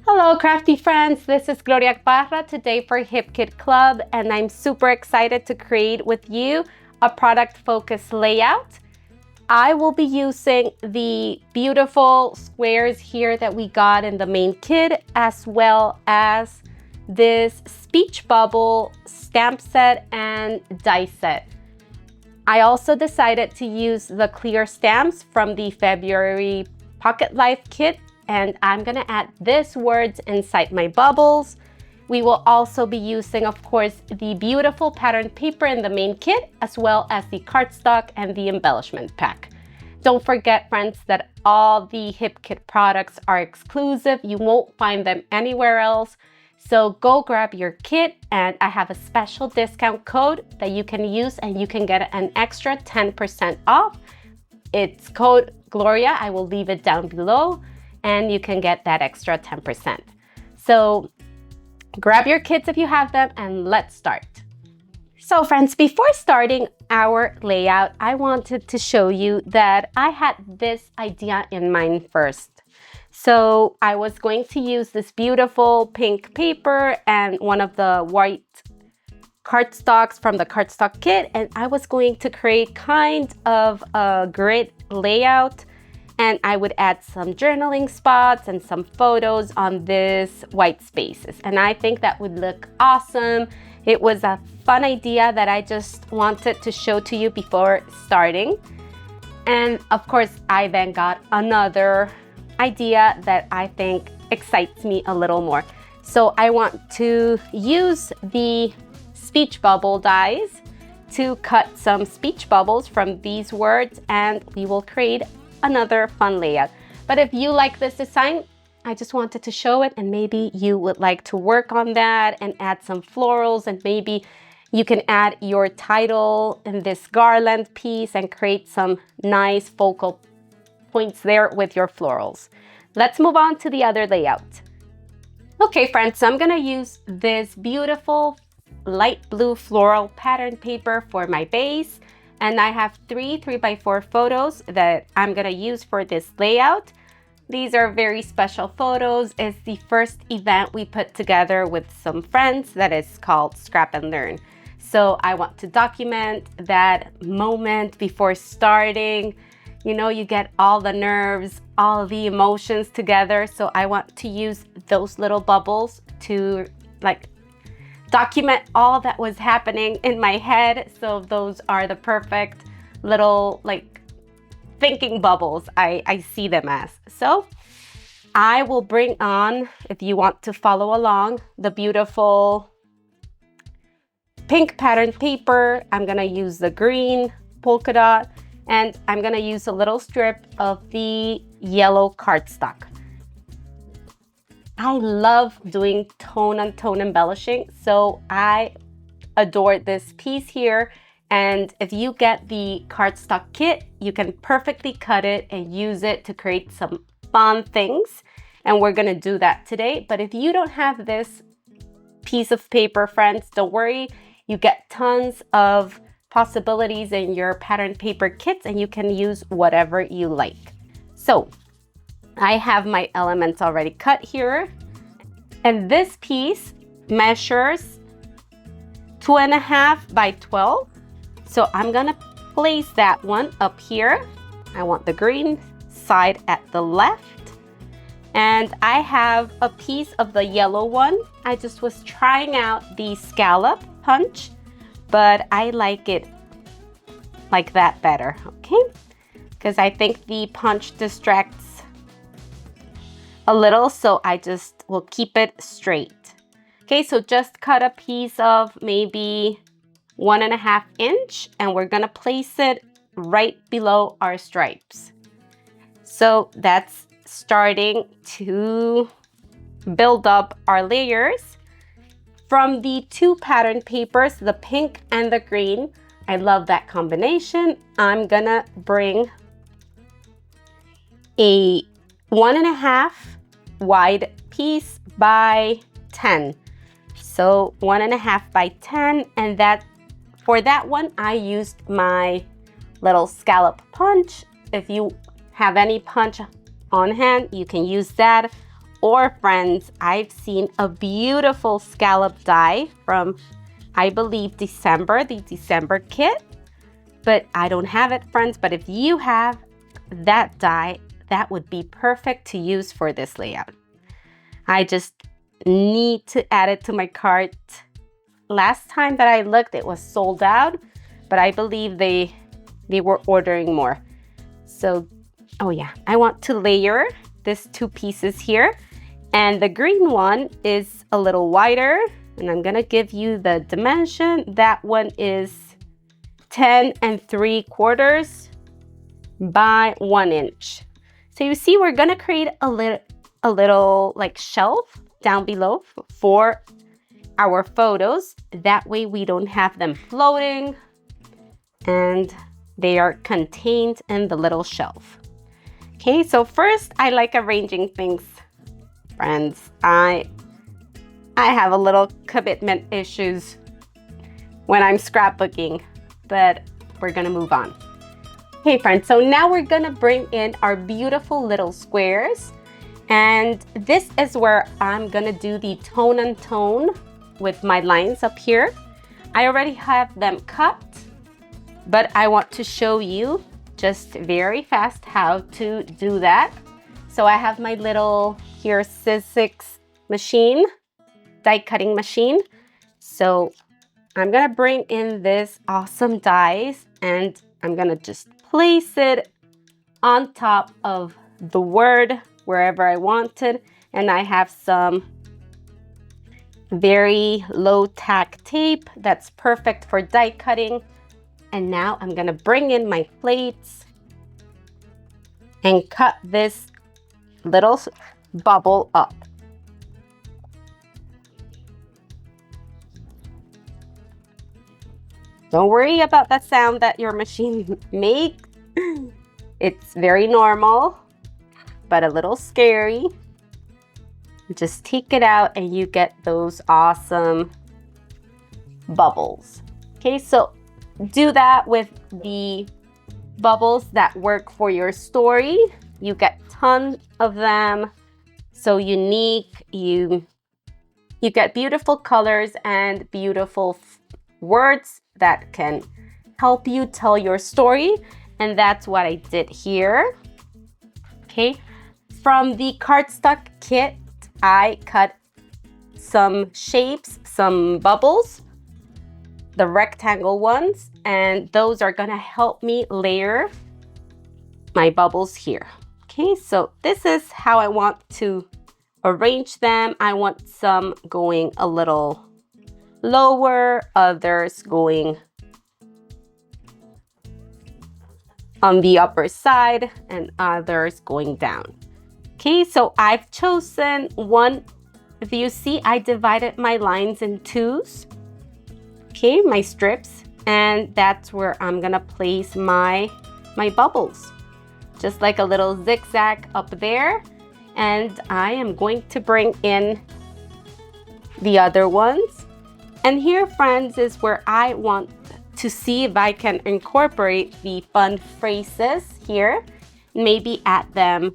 Hello crafty friends, this is Gloria Parra today for Hip Kit Club, and I'm super excited to create with you a product focused layout. I will be using the beautiful squares here that we got in the main kit, as well as this speech bubble stamp set and die set. I also decided to use the clear stamps from the February Pocket Life kit, and I'm gonna add these words inside my bubbles. We will also be using, of course, the beautiful pattern paper in the main kit, as well as the cardstock and the embellishment pack. Don't forget, friends, that all the Hip Kit products are exclusive. You won't find them anywhere else. So go grab your kit, and I have a special discount code that you can use, and you can get an extra 10% off. It's code Gloria. I will leave it down below, and you can get that extra 10%. So grab your kits if you have them, and let's start. So friends, before starting our layout, I wanted to show you that I had this idea in mind first. So I was going to use this beautiful pink paper and one of the white cardstocks from the cardstock kit, and I was going to create kind of a grid layout, and I would add some journaling spots and some photos on this white spaces. And I think that would look awesome. It was a fun idea that I just wanted to show to you before starting. And of course, I then got another idea that I think excites me a little more. So I want to use the speech bubble dies to cut some speech bubbles from these words, and we will create another fun layout. But if you like this design, I just wanted to show it, and maybe you would like to work on that and add some florals, and maybe you can add your title in this garland piece and create some nice focal points there with your florals. Let's move on to the other layout. Okay friends, so I'm gonna use this beautiful light blue floral pattern paper for my base. And I have three 3x4 photos that I'm gonna use for this layout. These are very special photos. It's the first event we put together with some friends that is called Scrap and Learn. So I want to document that moment before starting. You know, you get all the nerves, all the emotions together. So I want to use those little bubbles to document all that was happening in my head. So those are the perfect little thinking bubbles I see them as. So I will bring on, if you want to follow along, the beautiful pink pattern paper. I'm gonna use the green polka dot, and I'm gonna use a little strip of the yellow cardstock. I love doing tone on tone embellishing, so I adore this piece here. And if you get the cardstock kit, you can perfectly cut it and use it to create some fun things. And we're gonna do that today. But if you don't have this piece of paper, friends, don't worry. You get tons of possibilities in your pattern paper kits, and you can use whatever you like. So I have my elements already cut here, and this piece measures 2.5 by 12. So I'm gonna place that one up here. I want the green side at the left, and I have a piece of the yellow one. I just was trying out the scallop punch, but I like it like that better, okay? Because I think the punch distracts a little, so I just will keep it straight. Okay, so just cut a piece of maybe 1.5 inch, and we're gonna place it right below our stripes. So that's starting to build up our layers. From the two pattern papers, the pink and the green, I love that combination. I'm gonna bring a 1.5 wide piece by 10. So 1.5 by 10, and for that one, I used my little scallop punch. If you have any punch on hand, you can use that. Or friends, I've seen a beautiful scallop die from, I believe, the December kit, but I don't have it, friends. But if you have that die, that would be perfect to use for this layout. I just need to add it to my cart. Last time that I looked, it was sold out, but I believe they were ordering more. So, oh yeah, I want to layer this 2 pieces here. And the green one is a little wider, and I'm gonna give you the dimension. That one is 10 3/4 by 1 inch. So you see, we're gonna create a little like shelf down below for our photos. That way we don't have them floating and they are contained in the little shelf. Okay, so first I like arranging things, friends. I have a little commitment issues when I'm scrapbooking, but we're gonna move on. Okay, friends, so now we're gonna bring in our beautiful little squares. And this is where I'm gonna do the tone and tone with my lines up here. I already have them cut, but I want to show you just very fast how to do that. So I have my little here Sizzix machine, die cutting machine. So I'm gonna bring in this awesome dies and I'm gonna just place it on top of the word wherever I wanted. And I have some very low tack tape that's perfect for die cutting. And now I'm gonna bring in my plates and cut this little bubble up. Don't worry about that sound that your machine makes. It's very normal, but a little scary. Just take it out and you get those awesome bubbles. Okay, so do that with the bubbles that work for your story. You get tons of them, so unique. You get beautiful colors and beautiful words that can help you tell your story. And that's what I did here. Okay, from the cardstock kit, I cut some shapes, some bubbles, the rectangle ones, and those are gonna help me layer my bubbles here. Okay, so this is how I want to arrange them. I want some going a little lower, others going on the upper side, and others going down. Okay, so I've chosen one. If you see, I divided my lines in twos. Okay, my strips, and that's where I'm gonna place my bubbles. Just like a little zigzag up there. And I am going to bring in the other ones. And here, friends, is where I want to see if I can incorporate the fun phrases here. Maybe add them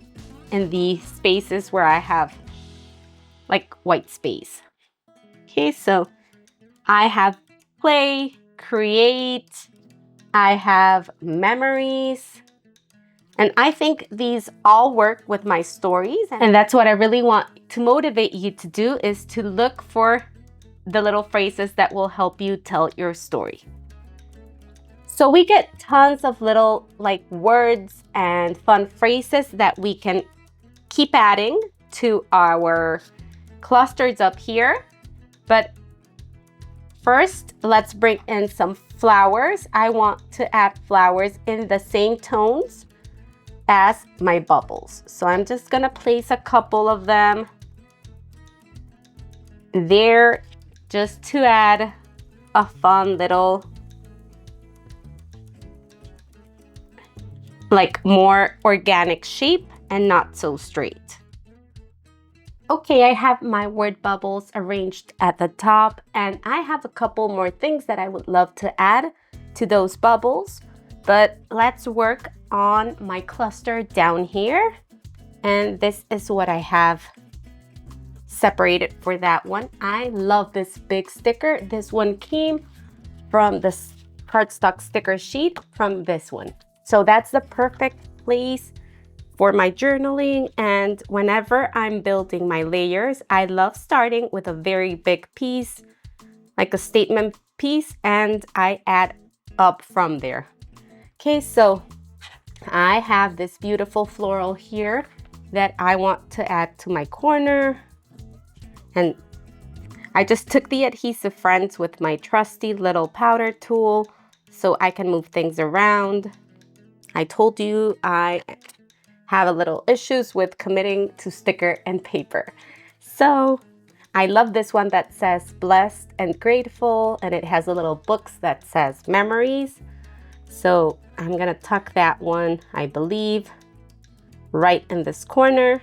in the spaces where I have like white space. Okay, so I have play, create, I have memories, and I think these all work with my stories. And that's what I really want to motivate you to do, is to look for the little phrases that will help you tell your story. So we get tons of little like words and fun phrases that we can keep adding to our clusters up here. But first, let's bring in some flowers. I want to add flowers in the same tones as my bubbles. So I'm just gonna place a couple of them there just to add a fun little, like more organic shape and not so straight. Okay, I have my word bubbles arranged at the top, and I have a couple more things that I would love to add to those bubbles, but let's work on my cluster down here. And this is what I have separated for that one. I love this big sticker. This one came from the cardstock sticker sheet from this one. So that's the perfect place for my journaling, and whenever I'm building my layers, I love starting with a very big piece, like a statement piece, and I add up from there. Okay, so I have this beautiful floral here that I want to add to my corner, and I just took the adhesive friends with my trusty little powder tool so I can move things around. I told you I have a little issues with committing to sticker and paper. So I love this one that says blessed and grateful, and it has a little box that says memories. So I'm gonna tuck that one, I believe, right in this corner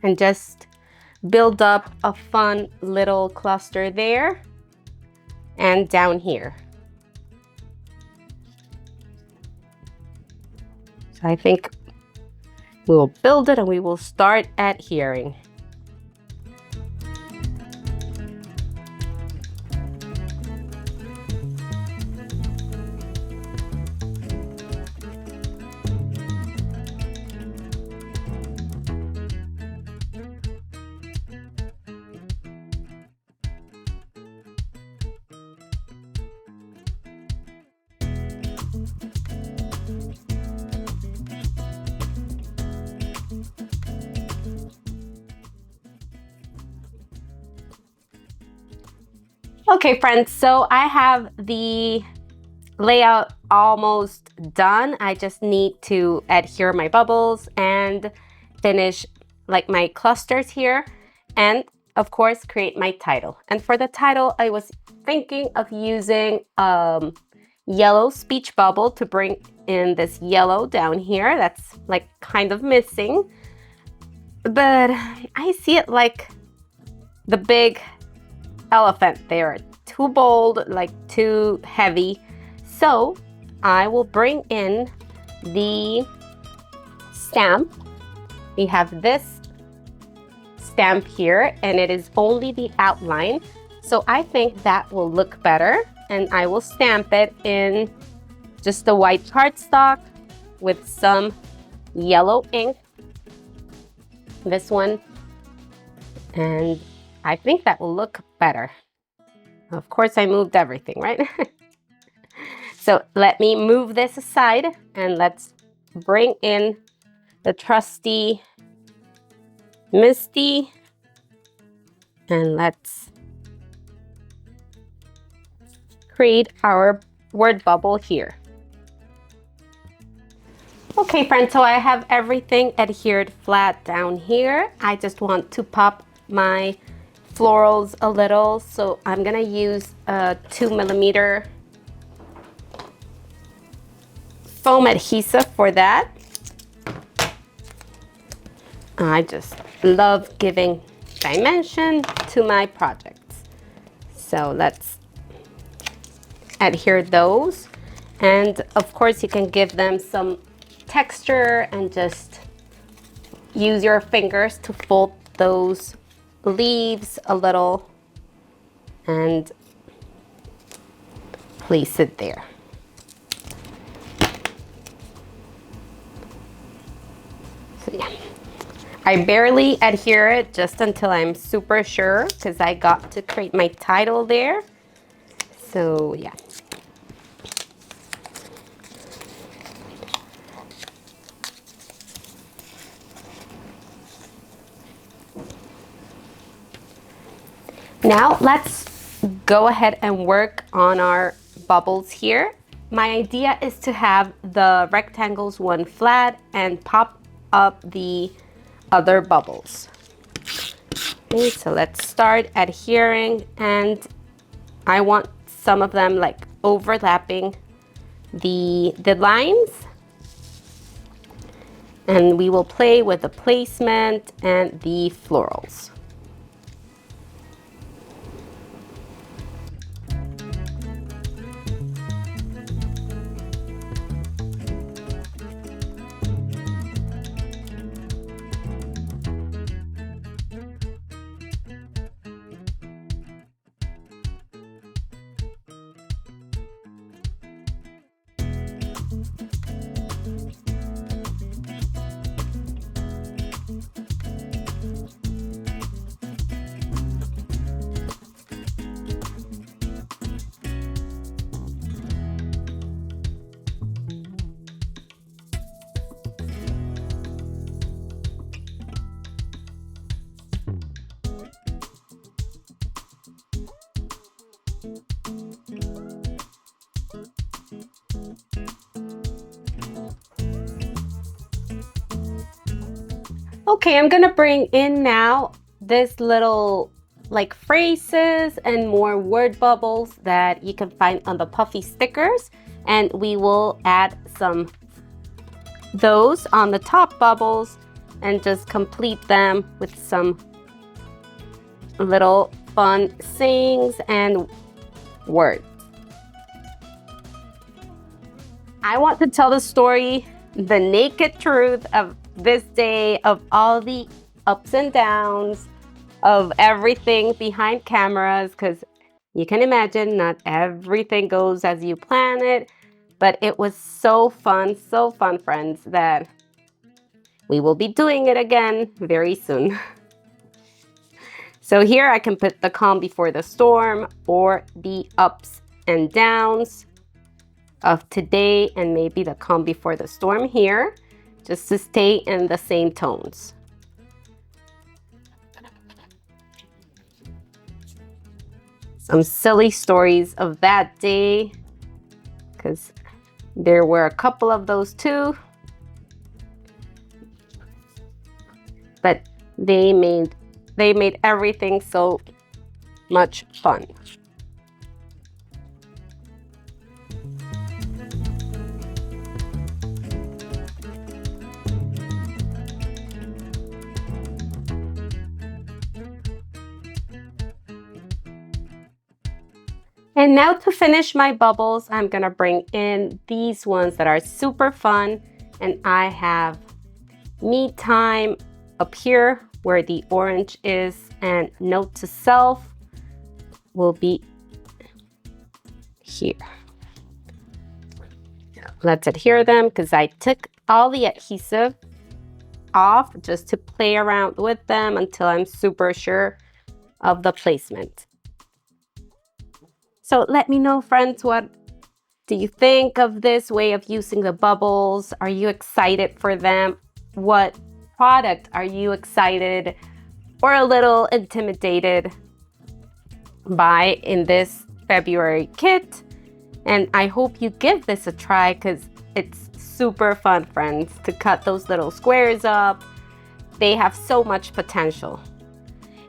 and just build up a fun little cluster there and down here. So I think we will build it and we will start adhering. Okay, friends, so I have the layout almost done. I just need to adhere my bubbles and finish like my clusters here, and of course create my title. And for the title, I was thinking of using yellow speech bubble to bring in this yellow down here that's like kind of missing, but I see it like the big elephant there, too bold, like too heavy. So I will bring in the stamp. We have this stamp here, and it is only the outline. So I think that will look better, and I will stamp it in just the white cardstock with some yellow ink. This one, and I think that will look better. Of course, I moved everything, right? So let me move this aside and let's bring in the trusty Misty, and let's create our word bubble here. Okay, friends, so I have everything adhered flat down here. I just want to pop my florals a little, so I'm gonna use a 2mm foam adhesive for that. I just love giving dimension to my projects. So let's adhere those, and of course you can give them some texture and just use your fingers to fold those leaves a little and place it there. So yeah, I barely adhere it just until I'm super sure, because I got to create my title there. So yeah. Now let's go ahead and work on our bubbles here. My idea is to have the rectangles one flat and pop up the other bubbles. Okay, so let's start adhering, and I want some of them like overlapping the lines. And we will play with the placement and the florals. Okay, I'm gonna bring in now this little like phrases and more word bubbles that you can find on the puffy stickers, and we will add some those on the top bubbles and just complete them with some little fun sayings and words. I want to tell the story, the naked truth of this day, of all the ups and downs, of everything behind cameras, because you can imagine not everything goes as you plan it, but it was so fun, friends, that we will be doing it again very soon. So here I can put the calm before the storm, or the ups and downs of today, and maybe the calm before the storm here, just to stay in the same tones. Some silly stories of that day, because there were a couple of those too. But they made everything so much fun. And now to finish my bubbles, I'm gonna bring in these ones that are super fun. And I have me time up here where the orange is, and note to self will be here. Let's adhere them, because I took all the adhesive off just to play around with them until I'm super sure of the placement. So let me know, friends, what do you think of this way of using the bubbles? Are you excited for them? What product are you excited or a little intimidated by in this February kit? And I hope you give this a try, because it's super fun, friends, to cut those little squares up. They have so much potential.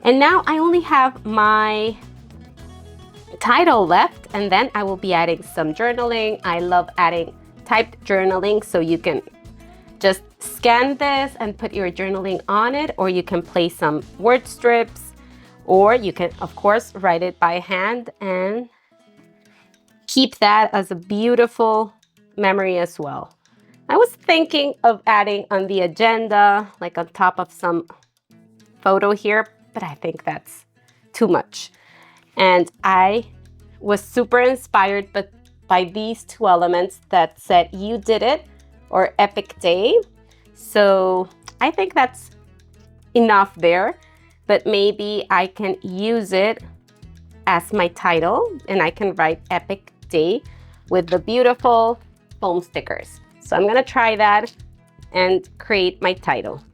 And now I only have my title left, and then I will be adding some journaling. I love adding typed journaling, so you can just scan this and put your journaling on it, or you can place some word strips, or you can of course write it by hand and keep that as a beautiful memory as well. I was thinking of adding on the agenda, like on top of some photo here, but I think that's too much. And I was super inspired by these two elements that said "you did it" or "epic day." So I think that's enough there, but maybe I can use it as my title, and I can write "epic day" with the beautiful foam stickers. So I'm gonna try that and create my title.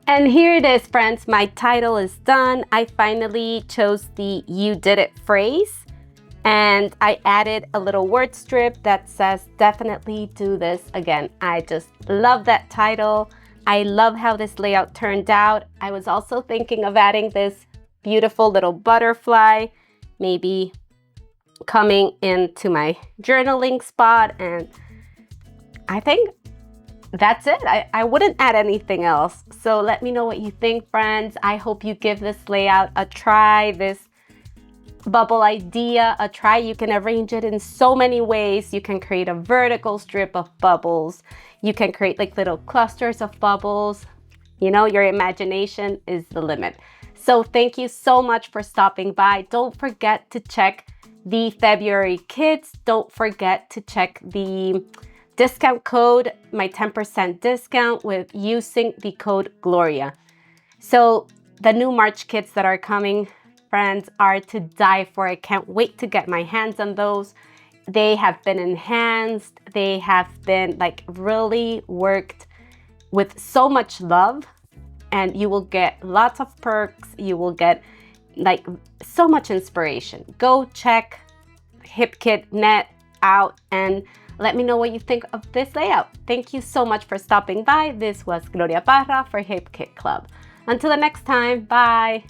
And here it is, friends. My title is done. I finally chose the "you did it" phrase, and I added a little word strip that says "definitely do this again." I just love that title. I love how this layout turned out. I was also thinking of adding this beautiful little butterfly, maybe coming into my journaling spot, and I think that's it. I wouldn't add anything else. So let me know what you think, friends. I hope you give this layout a try, this bubble idea a try. You can arrange it in so many ways. You can create a vertical strip of bubbles. You can create like little clusters of bubbles. You know, your imagination is the limit. So thank you so much for stopping by. Don't forget to check the February kits. Don't forget to check the discount code, my 10% discount with using the code Gloria. So the new March kits that are coming, friends, are to die for. I can't wait to get my hands on those. They have been enhanced. They have been like really worked with so much love, and you will get lots of perks. You will get like so much inspiration. Go check HipKit.net out and let me know what you think of this layout. Thank you so much for stopping by. This was Gloria Parra for HipKit Club. Until the next time, bye.